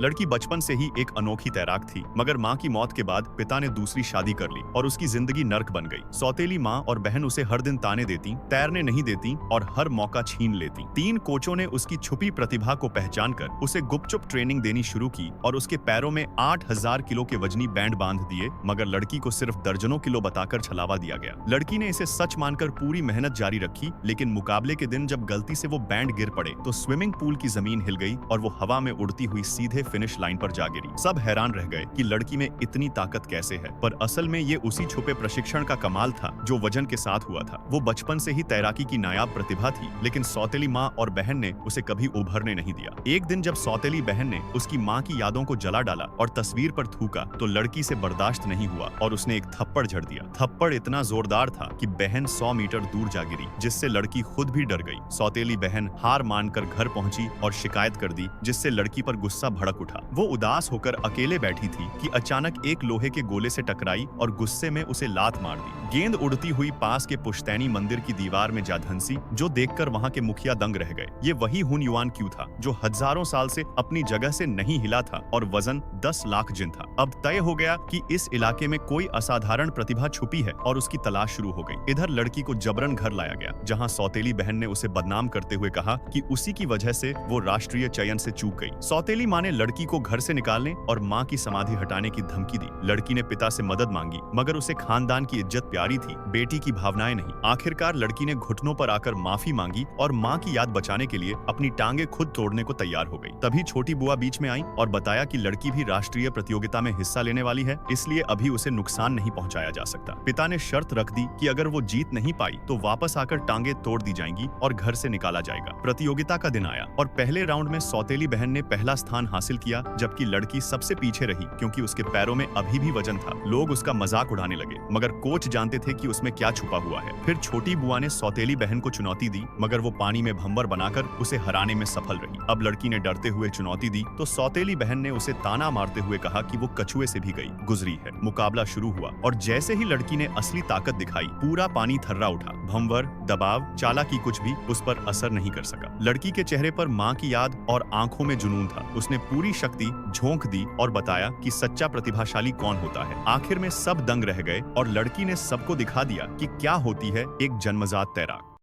लड़की बचपन से ही एक अनोखी तैराक थी, मगर माँ की मौत के बाद पिता ने दूसरी शादी कर ली और उसकी जिंदगी नर्क बन गई। सौतेली माँ और बहन उसे हर दिन ताने देती, तैरने नहीं देती और हर मौका छीन लेती। 3 कोचों ने उसकी छुपी प्रतिभा को पहचान कर उसे गुपचुप ट्रेनिंग देनी शुरू की और उसके पैरों में 8000 किलो के वजनी बैंड बांध दिए, मगर लड़की को सिर्फ दर्जनों किलो बताकर छलावा दिया गया। लड़की ने इसे सच मानकर पूरी मेहनत जारी रखी, लेकिन मुकाबले के दिन जब गलती से वो बैंड गिर पड़े तो स्विमिंग पूल की जमीन हिल गई और वो हवा में उड़ती हुई सीधे फिनिश लाइन पर जा गिरी। सब हैरान रह गए कि लड़की में इतनी ताकत कैसे है, पर असल में ये उसी छुपे प्रशिक्षण का कमाल था जो वजन के साथ हुआ था। वो बचपन से ही तैराकी की नायाब प्रतिभा थी, लेकिन सौतेली माँ और बहन ने उसे कभी उभरने नहीं दिया। एक दिन जब सौतेली बहन ने उसकी माँ की यादों को जला डाला और तस्वीर पर थूका तो लड़की से बर्दाश्त नहीं हुआ और उसने एक थप्पड़ झड़ दिया। थप्पड़ इतना जोरदार था कि बहन 100 मीटर दूर जा गिरी, जिससे लड़की खुद भी डर गई। सौतेली बहन हार मानकर घर पहुंची और शिकायत कर दी, जिससे लड़की पर गुस्सा भड़क उठा। वो उदास होकर अकेले बैठी थी कि अचानक एक लोहे के गोले से टकराई और गुस्से में उसे लात मार दी। गेंद उड़ती हुई पास के पुश्तैनी मंदिर की दीवार में जा धंसी, जो देखकर वहां के मुखिया दंग रह गए। ये वही हुन युआन क्यू था जो हजारों साल से अपनी जगह से नहीं हिला था और वजन 10 लाख जिन था। अब तय हो गया कि इस इलाके में कोई असाधारण प्रतिभा छुपी है और उसकी तलाश शुरू हो गई। इधर लड़की को जबरन घर लाया गया, जहां सौतेली बहन ने उसे बदनाम करते हुए कहा कि उसी की वजह से वो राष्ट्रीय चयन से चूक गई। सौतेली माँ ने लड़की को घर से निकालने और माँ की समाधि हटाने की धमकी दी। लड़की ने पिता से मदद मांगी, मगर उसे खानदान की इज्जत प्यारी थी, बेटी की भावनाएं नहीं। आखिरकार लड़की ने घुटनों पर आकर माफी मांगी और माँ की याद बचाने के लिए अपनी टांगे खुद तोड़ने को तैयार हो गई। तभी छोटी बुआ बीच में आई और बताया कि लड़की भी राष्ट्रीय प्रतियोगिता में हिस्सा लेने वाली है, इसलिए अभी उसे नुकसान नहीं पहुंचाया जा सकता। पिता ने शर्त रख दी कि अगर वो जीत नहीं पाई तो वापस आकर टांगे तोड़ दी जाएंगी और घर से निकाला जाएगा। प्रतियोगिता का दिन आया और पहले राउंड में सौतेली बहन ने पहला स्थान हासिल किया, जबकि लड़की सबसे पीछे रही क्योंकि उसके पैरों में अभी भी वजन था। लोग उसका मजाक उड़ाने लगे, मगर कोच जानते थे कि उसमें क्या छुपा हुआ है। फिर छोटी बुआ ने सौतेली बहन को चुनौती दी, मगर वो पानी में भंवर बनाकर उसे हराने में सफल रही। अब लड़की ने डरते हुए चुनौती दी तो सौतेली बहन ने उसे ताना मारते हुए कहा कि वो कछुए से भी गई गुजरी है। मुकाबला शुरू हुआ और जैसे ही लड़की ने असली ताकत दिखाई, पूरा पानी थर्रा उठा। भंवर, दबाव, चालाकी कुछ भी उस पर असर नहीं कर सका। लड़की के चेहरे पर माँ की याद और आंखों में जुनून था। उसने पूरी शक्ति झोंक दी और बताया कि सच्चा प्रतिभाशाली कौन होता है। आखिर में सब दंग रह गए और लड़की ने सबको दिखा दिया कि क्या होती है एक जन्मजात तैराक।